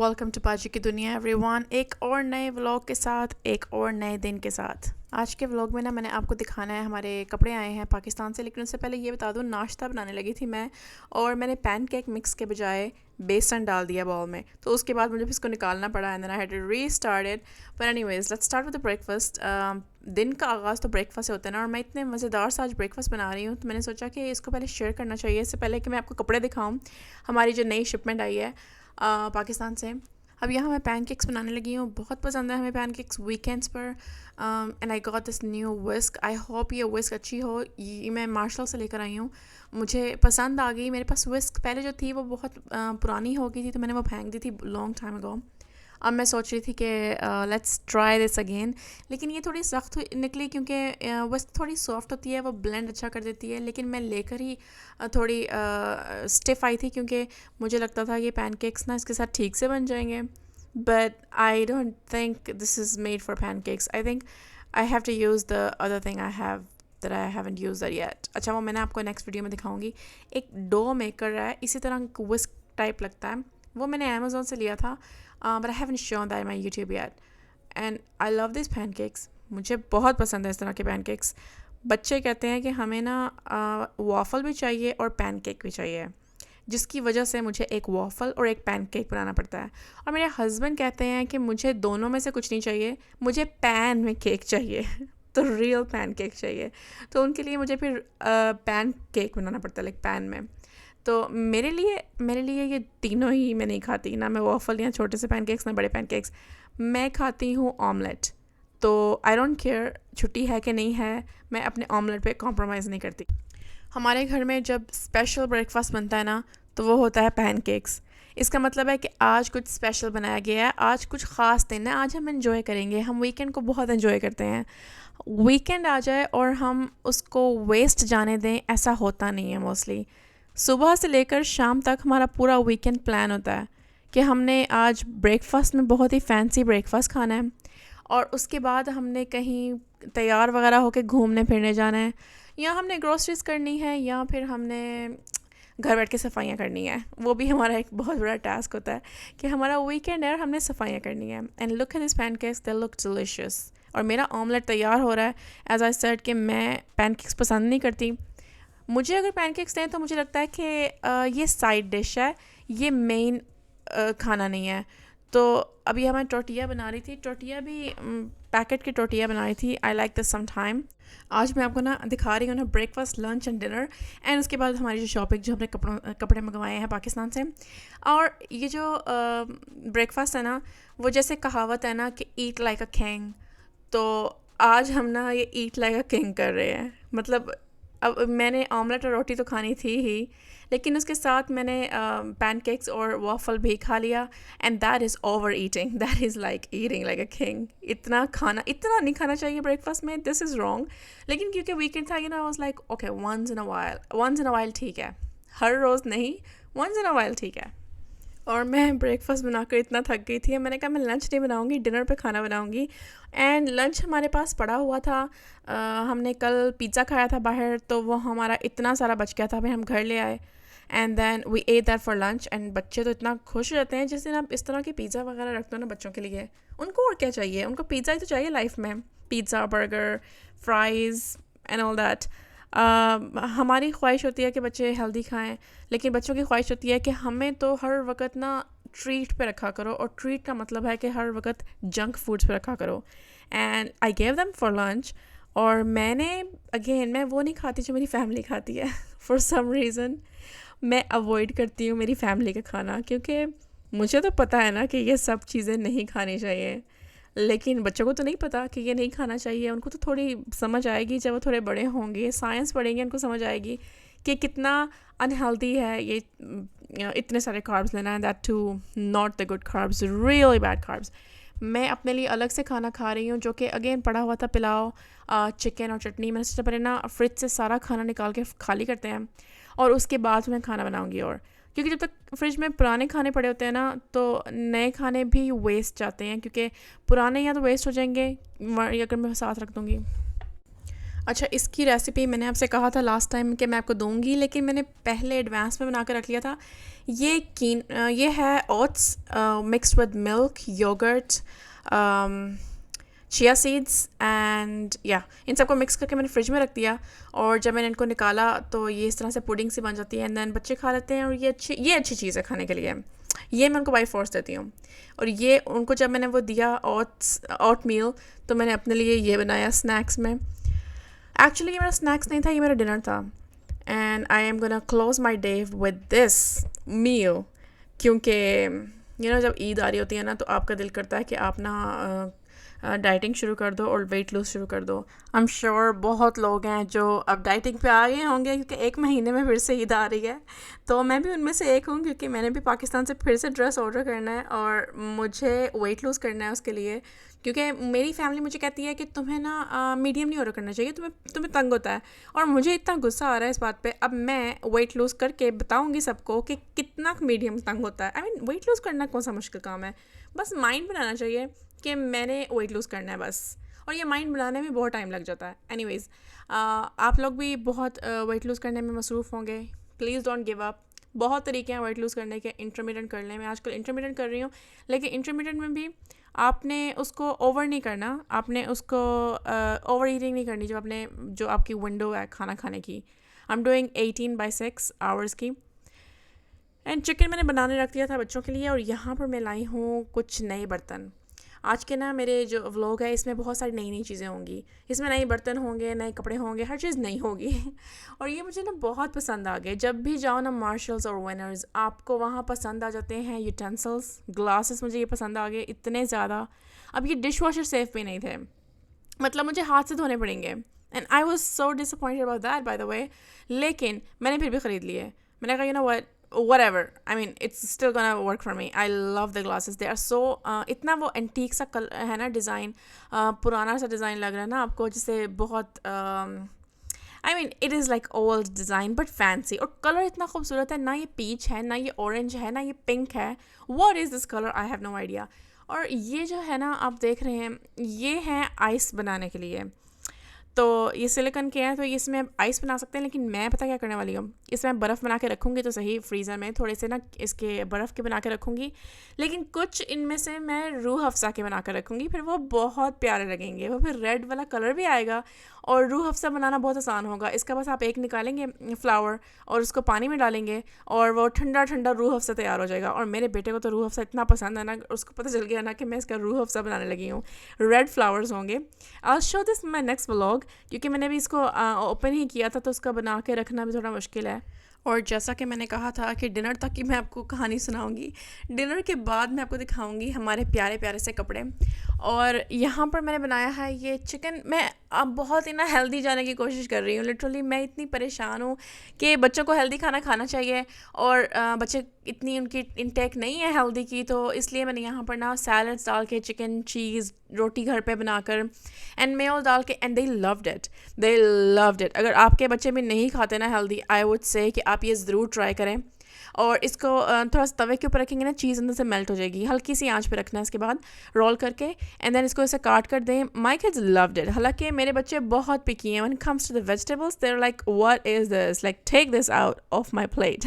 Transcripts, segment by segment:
Welcome to पाजी की दुनिया एवरीवन। एक और नए व्लॉग के साथ, एक और नए दिन के साथ। आज के व्लॉग में मैंने आपको दिखाना है, हमारे कपड़े आए हैं पाकिस्तान से। लेकिन उससे पहले ये बता दूँ, नाश्ता बनाने लगी थी मैं, और मैंने पैनकेक मिक्स के बजाय बेसन डाल दिया बाउल में। तो उसके बाद मुझे इसको निकालना पड़ा, and then I had to restart. But anyways, let's start with the breakfast. दिन का आगाज़ तो ब्रेकफास्ट से होता है ना, और मैं इतने मज़ेदार सा आज ब्रेकफास्ट बना रही हूँ, तो मैंने सोचा कि इसको पहले शेयर करना चाहिए। इससे पहले कि मैं आपको कपड़े दिखाऊँ, हमारी जो नई शिपमेंट आई है पाकिस्तान से। अब यहाँ मैं पैनकेक्स बनाने लगी हूँ। बहुत पसंद है हमें पैनकेक्स वीकेंड्स पर। And I got this new whisk. I hope ये विस्क अच्छी हो। ये मैं मार्शल से लेकर आई हूँ, मुझे पसंद आ गई। मेरे पास विस्क पहले जो थी वो बहुत पुरानी हो गई थी, तो मैंने वो फेंक दी थी लॉन्ग टाइम अगो। अब मैं सोच रही थी कि लेट्स ट्राई दिस अगेन। लेकिन ये थोड़ी सख्त निकली, क्योंकि विस्क थोड़ी सॉफ्ट होती है, वो ब्लेंड अच्छा कर देती है। लेकिन मैं लेकर ही थोड़ी स्टिफ आई थी, क्योंकि मुझे लगता था ये पैनकेक्स ना इसके साथ ठीक से बन जाएंगे। But I don't think this is made for pancakes. I think I have to use the other thing I have that I haven't use that yet. अच्छा, वो मैंने आपको नेक्स्ट वीडियो में दिखाऊंगी। एक डो मेकर है, इसी तरह विस्क टाइप लगता है, वो मैंने अमेज़ोन से लिया था। But I haven't shown that my YouTube yet. And I love this pancakes. मुझे बहुत पसंद है इस तरह के पैनकेक्स। बच्चे कहते हैं कि हमें ना वॉफल भी चाहिए और पैनकेक भी चाहिए, जिसकी वजह से मुझे एक वॉफल और एक पैनकेक बनाना पड़ता है। और मेरे हस्बैंड कहते हैं कि मुझे दोनों में से कुछ नहीं चाहिए, मुझे पैन में केक चाहिए तो रियल पैन केक चाहिए। तो उनके लिए मुझे फिर पैन केक बनाना पड़ता है, लाइक पैन में। तो मेरे लिए ये तीनों ही मैं नहीं खाती, ना मैं वॉफल या छोटे से पैनकेक्स ना बड़े पैनकेक्स। मैं खाती हूँ ऑमलेट। तो आई डोंट केयर छुट्टी है कि नहीं है, मैं अपने ऑमलेट पे कॉम्प्रोमाइज़ नहीं करती। हमारे घर में जब स्पेशल ब्रेकफास्ट बनता है ना, तो वो होता है पैनकेक्स। इसका मतलब है कि आज कुछ स्पेशल बनाया गया है, आज कुछ ख़ास दिन है, आज हम एंजॉय करेंगे। हम वीकेंड को बहुत एंजॉय करते हैं। वीकेंड आ जाए और हम उसको वेस्ट जाने दें, ऐसा होता नहीं है मोस्टली। सुबह से लेकर शाम तक हमारा पूरा वीकेंड प्लान होता है कि हमने आज ब्रेकफास्ट में बहुत ही फैंसी ब्रेकफास्ट खाना है, और उसके बाद हमने कहीं तैयार वगैरह होकर घूमने फिरने जाना है, या हमने ग्रोसरीज करनी है, या फिर हमने घर बैठ के सफाइयाँ करनी है। वो भी हमारा एक बहुत बड़ा टास्क होता है कि हमारा वीकेंड है और हमने सफाइयाँ करनी है। And look at this pancakes, they look delicious. और मेरा ऑमलेट तैयार हो रहा है। एज आई सेड कि मैं पैनकेक्स पसंद नहीं करती। मुझे अगर पैनकेक्स दें तो मुझे लगता है कि ये साइड डिश है, ये मेन खाना नहीं है। तो अभी मैं टोर्टिया बना रही थी। टोर्टिया भी पैकेट की टोर्टिया बना रही थी। I like this some time. आज मैं आपको ना दिखा रही हूँ ना breakfast, lunch and dinner, and उसके बाद हमारी जो शॉपिंग, जो हमने कपड़े मंगवाए हैं पाकिस्तान से। और ये जो ब्रेकफास्ट है ना, वो जैसे कहावत है ना कि ईट लाइक अ किंग। तो आज हम ना ये ईट लाइक अ किंग कर रहे हैं। मतलब अब मैंने ऑमलेट और रोटी तो खानी थी ही, लेकिन उसके साथ मैंने पैनकेक्स और वॉफल भी खा लिया। And that is over eating, that is like eating like a king. इतना नहीं खाना चाहिए ब्रेकफास्ट में, दिस इज़ रॉन्ग। लेकिन क्योंकि वीकेंड था, you know, I was like okay, once in a while ठीक है, हर रोज़ नहीं, वंस इन अ वाइल ठीक है। और मैं ब्रेकफास्ट बनाकर इतना थक गई थी, मैंने कहा मैं लंच नहीं बनाऊंगी, डिनर पे खाना बनाऊंगी। एंड लंच हमारे पास पड़ा हुआ था। हमने कल पिज़्ज़ा खाया था बाहर, तो वो हमारा इतना सारा बच गया था, फिर हम घर ले आए। And then we ate that for lunch. And बच्चे तो इतना खुश हो जाते हैं जिस दिन आप इस तरह के पिज़्ज़ा वगैरह रखते हो ना बच्चों के लिए। उनको और क्या चाहिए, उनको पिज़्ज़ा ही तो चाहिए लाइफ में। Pizza, burger, fries and all that. हमारी ख्वाहिश होती है कि बच्चे हेल्दी खाएं, लेकिन बच्चों की ख्वाहिश होती है कि हमें तो हर वक्त ना ट्रीट पे रखा करो। और ट्रीट का मतलब है कि हर वक्त जंक फूड्स पे रखा करो। And I gave them for lunch. और मैं वो नहीं खाती जो मेरी फैमिली खाती है। फॉर सम रीज़न मैं अवॉइड करती हूँ मेरी फैमिली का खाना, क्योंकि मुझे तो पता है ना कि ये सब चीज़ें नहीं खानी चाहिए। लेकिन बच्चों को तो नहीं पता कि ये नहीं खाना चाहिए। उनको तो थोड़ी समझ आएगी जब वो थोड़े बड़े होंगे, साइंस पढ़ेंगे, उनको समझ आएगी कि कितना अनहेल्दी है ये इतने सारे कार्ब्स लेना है, that too not the good carbs, really bad carbs. मैं अपने लिए अलग से खाना खा रही हूँ, जो कि अगेन पड़ा हुआ था पुलाव, चिकन और चटनी। मैंने सोचा पहले ना फ्रिज से सारा खाना निकाल के खाली करते हैं, और उसके बाद मैं खाना बनाऊँगी। और क्योंकि जब तक फ्रिज में पुराने खाने पड़े होते हैं ना, तो नए खाने भी वेस्ट जाते हैं, क्योंकि पुराने या तो वेस्ट हो जाएंगे, या अगर मैं साथ रख दूँगी। अच्छा, इसकी रेसिपी मैंने आपसे कहा था लास्ट टाइम कि मैं आपको दूंगी, लेकिन मैंने पहले एडवांस में बना के रख लिया था। ये है oats mixed with milk, yogurt, chia seeds and या इन सबको मिक्स करके मैंने फ्रिज में रख दिया। और जब मैंने इनको निकाला तो ये इस तरह से पुडिंग सी बन जाती है, एंड देन बच्चे खा लेते हैं, और ये अच्छी चीज़ है खाने के लिए। ये मैं उनको बाई फोर्स देती हूँ। और ये उनको जब मैंने वो दिया ओट मील, तो मैंने अपने लिए ये बनाया स्नैक्स में। एक्चुअली ये मेरा स्नैक्स नहीं था, ये मेरा डिनर था। And I am gonna close my day with this meal, क्योंकि जब ईद आ रही होती है ना, तो आपका दिल करता है कि आप ना डाइटिंग शुरू कर दो और वेट लूज़ शुरू कर दो। आई एम श्योर बहुत लोग हैं जो अब डाइटिंग पे आ गए होंगे, क्योंकि 1 महीने में फिर से ईद आ रही है। तो मैं भी उनमें से एक हूँ, क्योंकि मैंने भी पाकिस्तान से फिर से ड्रेस ऑर्डर करना है और मुझे वेट लूज़ करना है उसके लिए। क्योंकि मेरी फैमिली मुझे कहती है कि तुम्हें ना मीडियम नहीं ऑर्डर करना चाहिए, तुम्हें तंग होता है। और मुझे इतना गुस्सा आ रहा है इस बात पे। अब मैं वेट लूज़ करके बताऊंगी सबको कि कितना मीडियम तंग होता है। आई मीन वेट लूज़ करना कौन सा मुश्किल काम है, बस माइंड बनाना चाहिए कि मैंने वेट लूज़ करना है बस। और ये माइंड बनाने में बहुत टाइम लग जाता है। एनीवेज़, आप लोग भी बहुत वेट लूज़ करने में मसरूफ़ होंगे। Please don't give up. बहुत तरीके हैं वेट लूज़ करने के, इंटरमीडिएट करने में। आजकल इंटरमीडिएट कर रही हूँ, लेकिन इंटरमीडिएट में भी आपने उसको ओवर नहीं करना, आपने उसको ओवर ईटिंग नहीं करनी। जो आपकी विंडो है खाना खाने की, आई एम डूइंग 18/6 आवर्स की। एंड चिकन मैंने बनाने रख दिया था बच्चों के लिए। और यहाँ पर मैं लाई हूँ कुछ नए बर्तन। आज के ना मेरे जो व्लॉग है, इसमें बहुत सारी नई नई चीज़ें होंगी। इसमें नए बर्तन होंगे, नए कपड़े होंगे, हर चीज़ नई होगी। और ये मुझे ना बहुत पसंद आ गए। जब भी जाओ ना मार्शल्स और विनर्स, आपको वहाँ पसंद आ जाते हैं यूटेंसिल्स, ग्लासेस। मुझे ये पसंद आ गए इतने ज़्यादा। अब ये डिश वॉशर सेफ भी नहीं थे, मतलब मुझे हाथ से धोने पड़ेंगे। And I was so disappointed about that, by the way. लेकिन मैंने फिर भी ख़रीद लिए। मैंने कहा whatever, I mean it's still gonna work for me. I love the glasses, they are so इतना वो एंटीक सा है ना डिज़ाइन, पुराना सा डिज़ाइन लग रहा है ना आपको, जिससे बहुत I mean it is like old design but fancy। और कलर इतना खूबसूरत है ना, ये पीच है ना, ये ऑरेंज है ना, ये पिंक है। what is this color, I have no idea। और ये जो है ना आप देख रहे हैं, ये है आइस बनाने के लिए। तो ये सिलिकॉन के हैं, तो इसमें आइस बना सकते हैं। लेकिन मैं पता क्या करने वाली हूँ, इसमें बर्फ़ बना के रखूँगी तो सही, फ्रीज़र में थोड़े से ना इसके बर्फ़ के बना के रखूँगी। लेकिन कुछ इनमें से मैं रूह अफ़ज़ा के बना कर रखूँगी, फिर वो बहुत प्यारे लगेंगे। वो फिर रेड वाला कलर भी आएगा, और रूह अफ़ज़ा बनाना बहुत आसान होगा। इसका बस आप एक निकालेंगे फ्लावर और उसको पानी में डालेंगे, और वो ठंडा ठंडा रूह अफ़ज़ा तैयार हो जाएगा। और मेरे बेटे को तो रूह अफ़ज़ा इतना पसंद है ना, उसको पता चल गया ना कि मैं इसका रूह अफ़ज़ा बनाने लगी हूँ। रेड फ्लावर्स होंगे। I show this my next vlog, क्योंकि मैंने भी इसको ओपन ही किया था, तो उसका बना के रखना भी थोड़ा मुश्किल है। और जैसा कि मैंने कहा था कि डिनर तक की मैं आपको कहानी सुनाऊंगी, डिनर के बाद मैं आपको दिखाऊंगी हमारे प्यारे प्यारे से कपड़े। और यहाँ पर मैंने बनाया है ये चिकन। मैं अब बहुत ही ना हेल्दी जाने की कोशिश कर रही हूँ। लिटरली मैं इतनी परेशान हूँ कि बच्चों को हेल्दी खाना खाना चाहिए, और बच्चे इतनी उनकी इनटेक नहीं है हेल्दी की। तो इसलिए मैंने यहाँ पर ना सैलड्स डाल के, चिकन, चीज़, रोटी घर पे बनाकर, एंड मेयो डाल के, एंड दे लव्ड इट। अगर आपके बच्चे भी नहीं खाते ना हेल्दी, आई वुड से कि आप ये ज़रूर ट्राई करें। और इसको थोड़ा सा तवे के ऊपर रखेंगे ना, चीज़ अंदर से मेल्ट हो जाएगी। हल्की सी आंच पे रखना है, इसके बाद रोल करके, एंड देन इसको ऐसे काट कर दें। My kids loved it. हालांकि मेरे बच्चे बहुत पिकी हैं when it comes to the vegetables. They are like what is this, like take this out of my plate.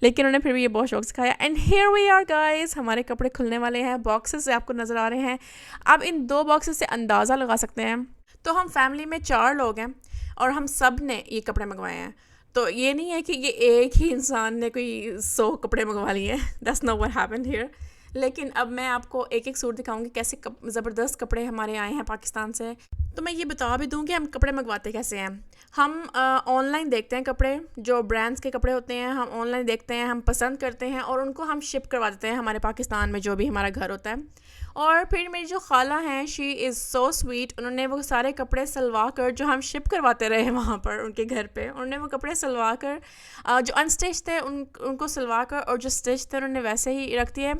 लेकिन उन्होंने फिर भी ये बहुत शौक से खाया। And here we are guys, हमारे कपड़े खुलने वाले हैं। बॉक्सेस आपको नज़र आ रहे हैं। अब इन 2 बॉक्सेस से अंदाज़ा लगा सकते हैं। तो हम फैमिली में 4 लोग हैं, और हम सब ने ये कपड़े मंगवाए हैं। तो ये नहीं है कि ये एक ही इंसान ने कोई 100 कपड़े मंगवा लिए हैं। That's not what happened here. लेकिन अब मैं आपको एक एक सूट दिखाऊंगी कैसे ज़बरदस्त कपड़े हमारे आए हैं पाकिस्तान से। तो मैं ये बता भी दूँ कि हम कपड़े मंगवाते कैसे हैं। हम ऑनलाइन देखते हैं कपड़े, जो ब्रांड्स के कपड़े होते हैं हम ऑनलाइन देखते हैं, हम पसंद करते हैं, और उनको हम शिप करवा देते हैं हमारे पाकिस्तान में जो भी हमारा घर होता है। और फिर मेरी जो खाला हैं, शी इज़ सो स्वीट, उन्होंने वो सारे कपड़े सिलवा कर, जो हम शिप करवाते रहे वहाँ पर उनके घर पे, उन्होंने वो कपड़े सिलवा कर, जो अनस्टिच थे उनको सिलवा कर, और जो स्टिच थे उन्होंने वैसे ही रख दिए।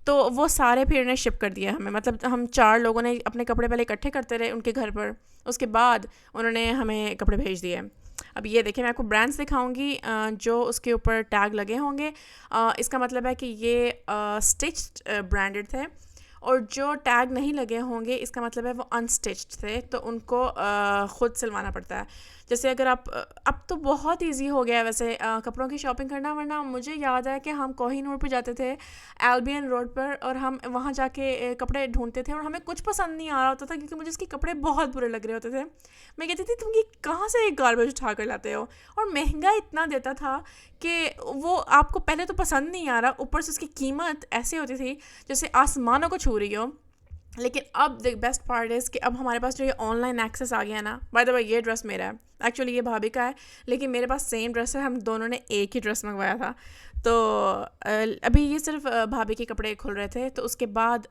तो वो सारे फिर उन्हें शिप कर दिया हमें। मतलब हम 4 लोगों ने अपने कपड़े पहले इकट्ठे करते रहे उनके घर पर, उसके बाद उन्होंने हमें कपड़े भेज दिए। अब ये देखिए, मैं आपको ब्रांड्स दिखाऊंगी जो उसके ऊपर टैग लगे होंगे। इसका मतलब है कि ये स्टिच्ड ब्रांडेड थे। और जो टैग नहीं लगे होंगे इसका मतलब है वो अनस्टिच्ड थे, तो उनको ख़ुद सिलवाना पड़ता है। जैसे अगर आप अब तो बहुत इजी हो गया है वैसे कपड़ों की शॉपिंग करना, वरना मुझे याद है कि हम कोहिनूर पे जाते थे एल्बियन रोड पर, और हम वहाँ जाके कपड़े ढूंढते थे और हमें कुछ पसंद नहीं आ रहा होता था क्योंकि मुझे इसके कपड़े बहुत बुरे लग रहे होते थे। मैं कहती थी तुम ये कहाँ से एक गार्बेज उठा कर लाते हो, और महंगा इतना देता था कि वो आपको पहले तो पसंद नहीं आ रहा, ऊपर से उसकी कीमत ऐसी होती थी जैसे आसमानों को छू रही हो। लेकिन अब द बेस्ट पार्ट इज़ कि अब हमारे पास जो ये ऑनलाइन एक्सेस आ गया ना, बाय द वे ये ड्रेस मेरा है, एक्चुअली ये भाभी का है, लेकिन मेरे पास सेम ड्रेस है, हम दोनों ने एक ही ड्रेस मंगवाया था। तो अभी ये सिर्फ भाभी के कपड़े खुल रहे थे, तो उसके बाद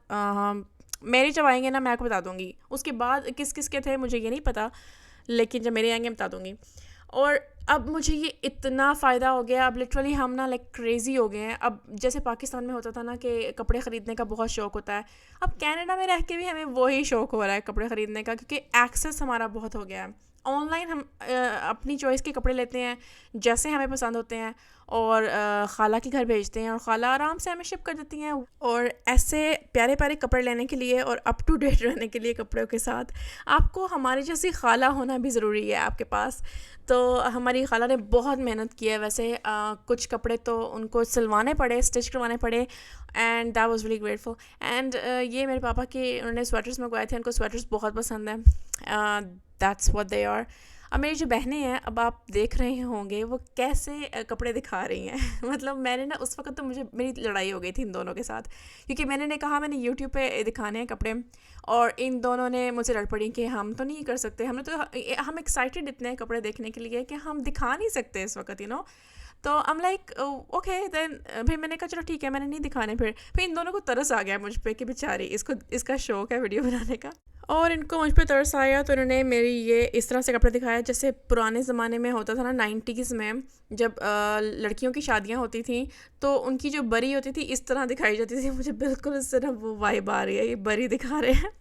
मेरे जब आएंगे ना मैं आपको बता दूँगी, उसके बाद किस किस के थे मुझे ये नहीं पता, लेकिन जब मेरे आएंगे बता दूँगी। और अब मुझे ये इतना फ़ायदा हो गया, अब लिटरली हम ना लाइक क्रेज़ी हो गए हैं। अब जैसे पाकिस्तान में होता था ना कि कपड़े ख़रीदने का बहुत शौक़ होता है, अब कनाडा में रह के भी हमें वही शौक़ हो रहा है कपड़े ख़रीदने का, क्योंकि एक्सेस हमारा बहुत हो गया है। ऑनलाइन हम अपनी चॉइस के कपड़े लेते हैं जैसे हमें पसंद होते हैं, और खाला के घर भेजते हैं और खाला आराम से हमें शिप कर देती हैं। और ऐसे प्यारे प्यारे कपड़े लेने के लिए और अप टू डेट रहने के लिए कपड़ों के साथ आपको हमारी जैसी खाला होना भी ज़रूरी है आपके पास। तो हमारी खाला ने बहुत मेहनत की है वैसे, कुछ कपड़े तो उनको सिलवाने पड़े, स्टिच करवाने पड़े, and that was really grateful. And ये मेरे पापा के, उन्होंने स्वेटर्स मंगवाए थे, उनको स्वेटर्स बहुत पसंद है, दैट्स व्हाट दे आर। अब मेरी जो बहनें हैं, अब आप देख रहे होंगे वो कैसे कपड़े दिखा रही हैं मतलब मैंने ना उस वक्त तो मुझे मेरी लड़ाई हो गई थी इन दोनों के साथ, क्योंकि मैंने कहा मैंने यूट्यूब पे दिखाने हैं कपड़े, और इन दोनों ने मुझसे लड़ पड़ी कि हम तो नहीं कर सकते, हम एक्साइटेड इतने हैं कपड़े देखने के लिए कि हम दिखा नहीं सकते इस वक्त, यू नो। तो I am like okay then, फिर मैंने कहा चलो ठीक है, मैंने नहीं दिखाने। फिर इन दोनों को तरस आ गया मुझ पे कि बेचारी इसका शौक़ है वीडियो बनाने का, और इनको मुझ पे तरस आया, तो इन्होंने मेरी ये इस तरह से कपड़े दिखाया जैसे पुराने ज़माने में होता था ना 90s में, जब लड़कियों की शादियां होती थी तो उनकी जो बरी होती थी इस तरह दिखाई जाती थी। मुझे बिल्कुल इस तरह वो वाइब आ रही है, ये बरी दिखा रहे हैं।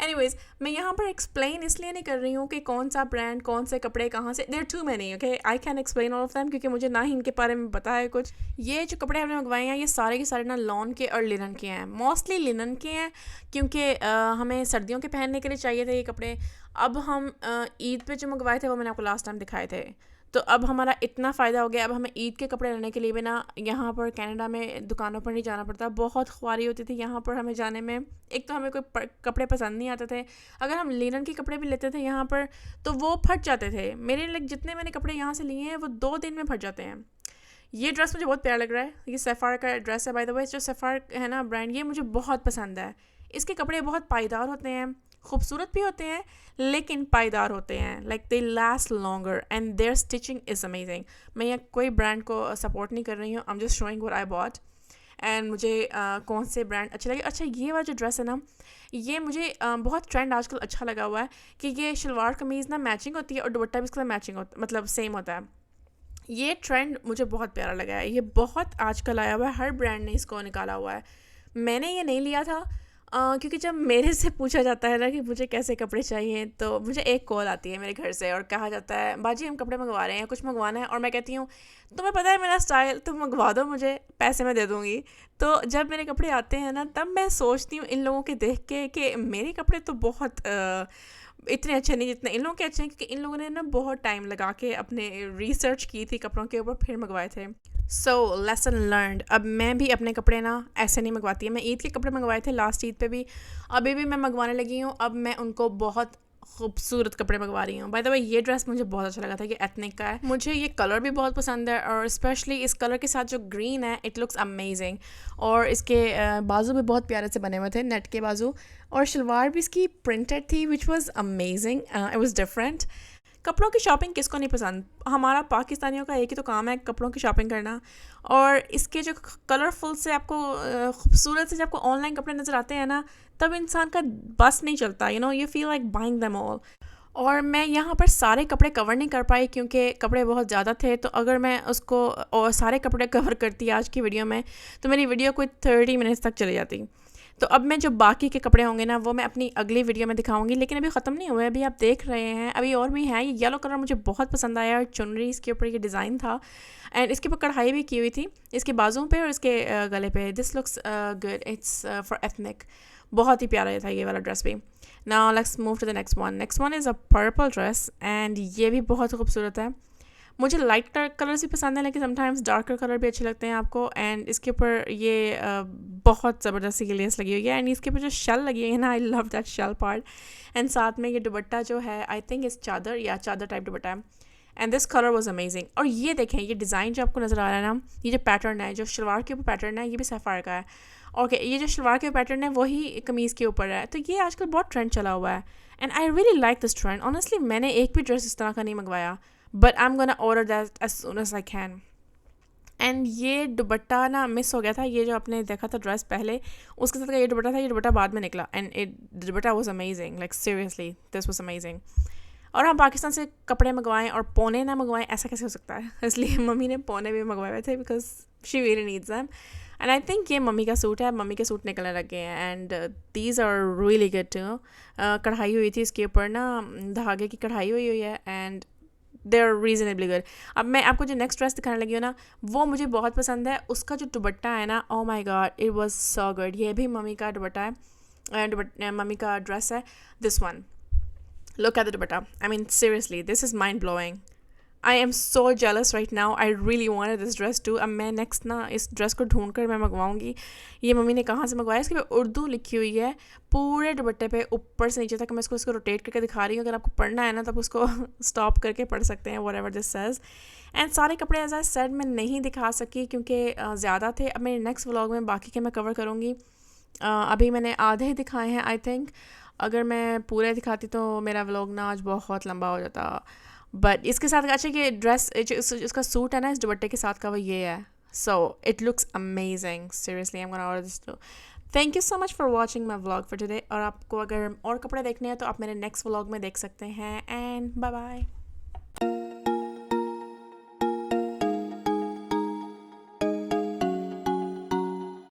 एनीवेज़, मैं यहाँ पर एक्सप्लेन इसलिए नहीं कर रही हूँ कि कौन सा ब्रांड, कौन से कपड़े कहाँ से, they're too many, okay, I can explain all of them, क्योंकि मुझे ना ही इनके बारे में पता है कुछ। ये जो कपड़े हमने मंगवाए हैं ये सारे के सारे ना लॉन के और लिनन के हैं, मोस्टली लिनन के हैं, क्योंकि हमें सर्दियों के पहनने के लिए चाहिए थे ये कपड़े। अब हम ईद पे जो मंगवाए थे वो मैंने आपको लास्ट टाइम दिखाए थे, तो अब हमारा इतना फ़ायदा हो गया, अब हमें ईद के कपड़े लेने के लिए भी ना यहाँ पर कनाडा में दुकानों पर नहीं जाना पड़ता। बहुत ख्वारी होती थी यहाँ पर हमें जाने में, एक तो हमें कोई कपड़े पसंद नहीं आते थे, अगर हम लिनन के कपड़े भी लेते थे यहाँ पर तो वो फट जाते थे। मेरे लिए जितने मैंने कपड़े यहाँ से लिए हैं वो 2 दिन में फट जाते हैं। ये ड्रेस मुझे बहुत प्यारा लग रहा है, ये सफ़ार का ड्रेस है बाय द वे, जो सफ़ार है ना ब्रांड, ये मुझे बहुत पसंद है। इसके कपड़े बहुत पायदार होते हैं, खूबसूरत भी होते हैं, लेकिन पायदार होते हैं, like they last longer and their stitching is amazing. मैं यहाँ कोई ब्रांड को सपोर्ट नहीं कर रही हूँ, I am just showing what I bought, and मुझे कौन से ब्रांड अच्छे लगे। अच्छा, ये वाला जो ड्रेस है ना, ये मुझे बहुत ट्रेंड आजकल अच्छा लगा हुआ है कि ये शलवार कमीज़ ना मैचिंग होती है और दुपट्टा भी इसके साथ मैचिंग होता, मतलब सेम होता है। ये ट्रेंड मुझे बहुत प्यारा लगा है, ये बहुत आजकल आया हुआ है, हर ब्रांड ने इसको निकाला हुआ है। मैंने ये नहीं लिया था क्योंकि जब मेरे से पूछा जाता है ना कि मुझे कैसे कपड़े चाहिए, तो मुझे एक कॉल आती है मेरे घर से और कहा जाता है बाजी हम कपड़े मंगवा रहे हैं, कुछ मंगवाना है, और मैं कहती हूँ तुम्हें पता है मेरा स्टाइल, तुम मंगवा दो, मुझे पैसे मैं दे दूँगी। तो जब मेरे कपड़े आते हैं ना तब मैं सोचती हूँ इन लोगों के देख के कि मेरे कपड़े तो बहुत इतने अच्छे नहीं जितने इन लोगों के अच्छे हैं, क्योंकि इन लोगों ने ना बहुत टाइम लगा के अपने रिसर्च की थी कपड़ों के ऊपर, फिर मंगवाए थे। So lesson learned. अब मैं भी अपने कपड़े ना ऐसे नहीं मंगवाती है, मैं ईद के कपड़े मंगवाए थे लास्ट ईद पे भी, अभी भी मैं मंगवाने लगी हूँ। अब मैं उनको बहुत खूबसूरत कपड़े मंगवा रही हूँ। बाय द वे ये ड्रेस मुझे बहुत अच्छा लगा था, ये एथनिक का है, मुझे ये कलर भी बहुत पसंद है, और स्पेशली इस कलर के साथ जो ग्रीन है इट लुक्स अमेजिंग। और इसके बाजू भी बहुत प्यारे से बने हुए थे, नेट के बाजू, और शलवार भी इसकी प्रिंटेड थी which was amazing, it was different. कपड़ों की शॉपिंग किसको नहीं पसंद, हमारा पाकिस्तानियों का एक ही तो काम है कपड़ों की शॉपिंग करना। और इसके जो कलरफुल से आपको खूबसूरत से जब आपको ऑनलाइन कपड़े नज़र आते हैं ना, तब इंसान का बस नहीं चलता, you know, you feel like buying them all. और मैं यहाँ पर सारे कपड़े कवर नहीं कर पाई क्योंकि कपड़े बहुत ज़्यादा थे, तो अगर मैं उसको और सारे कपड़े कवर करती आज की वीडियो में तो मेरी वीडियो कोई 30 मिनट्स तक चली जाती। तो अब मैं जो बाकी के कपड़े होंगे ना वो मैं अपनी अगली वीडियो में दिखाऊंगी, लेकिन अभी ख़त्म नहीं हुए, अभी आप देख रहे हैं अभी और भी है। ये येलो कलर मुझे बहुत पसंद आया, और चुनरी इसके ऊपर ये डिज़ाइन था, एंड इसके ऊपर कढ़ाई भी की हुई थी इसके बाजुओं पे और इसके गले पे। This looks good, it's for ethnic. बहुत ही प्यारा था ये वाला ड्रेस भी। Now let's move to the next one is a purple dress and ये भी बहुत खूबसूरत है। मुझे लाइट कलर्स भी पसंद है लेकिन समटाइम्स डार्कर कलर भी अच्छे लगते हैं आपको। एंड इसके ऊपर ये बहुत ज़बरदस्ती की लेस लगी हुई है एंड इसके ऊपर जो शल लगी हुई है ना, I love that shall part. And साथ में ये दुपट्टा जो है आई थिंक इस चादर या चादर टाइप दुपट्टा है and this colour was amazing. और ये देखें ये डिज़ाइन जो आपको नज़र आ रहा है ना, ये जो पैटर्न है जो शलवार के ऊपर पैटर्न है ये भी सफ़ार का है। ओके ये जो शलवार के पैटर्न है वही कमीज़ के ऊपर है। तो ये आजकल बहुत ट्रेंड चला हुआ है and I really like this trend. Honestly मैंने एक भी ड्रेस इस तरह का नहीं मंगवाया, but I am gonna order that as soon as I can. And ये दुपट्टा ना मिस हो गया था, ये जो आपने देखा था ड्रेस पहले उसके साथ का ये दुपट्टा था, ये दुपट्टा बाद में निकला and it dupatta was amazing, like seriously this was amazing. और हम पाकिस्तान से कपड़े मंगवाएं और पौने ना मंगवाएं ऐसा कैसे हो सकता है, इसलिए मम्मी ने पौने भी मंगवाए हुए थे because she really needs them. And I think ये मम्मी का सूट है, मम्मी के सूट निकलने लगे हैं and these are really good too. कढ़ाई हुई थी इसके ऊपर ना, धागे की कढ़ाई हुई है and they are reasonably good. अब मैं आपको जो नेक्स्ट ड्रेस दिखाने लगी हूँ ना वो मुझे बहुत पसंद है, उसका जो दुपट्टा है ना, oh my God it was so good. ये भी मम्मी का दुपट्टा है, मम्मी का ड्रेस है this one. Look at the dupatta. I mean, seriously, this is mind blowing. I am so jealous right now. I really wanted this dress too. अब मैं next ना इस ड्रेस को ढूंढ कर मैं मंगवाऊंगी। ये मम्मी ने कहाँ से मंगवाया, इसके पे उर्दू लिखी हुई है पूरे दुपट्टे पे ऊपर से नीचे तक। मैं इसको रोटेट करके दिखा रही हूँ, अगर आपको पढ़ना है ना तब उसको स्टॉप करके पढ़ सकते हैं whatever this says। एंड सारे कपड़े एज आई सेड मैं नहीं दिखा सकी क्योंकि ज़्यादा थे। अब मेरे नेक्स्ट व्लॉग में बाकी के मैं कवर करूँगी। अभी मैंने आधे ही दिखाए हैं आई थिंक। अगर मैं पूरे दिखाती तो मेरा व्लॉग ना आज बहुत लंबा हो जाता। बट इसके साथ अच्छा कि ड्रेस इसका सूट है ना इस दुपट्टे के साथ का वो ये है, so it looks amazing. Seriously I am gonna order this too. Thank you so much for watching my vlog for today. और आपको अगर और कपड़े देखने हैं तो आप मेरे नेक्स्ट व्लॉग में देख सकते हैं एंड बाय बाय।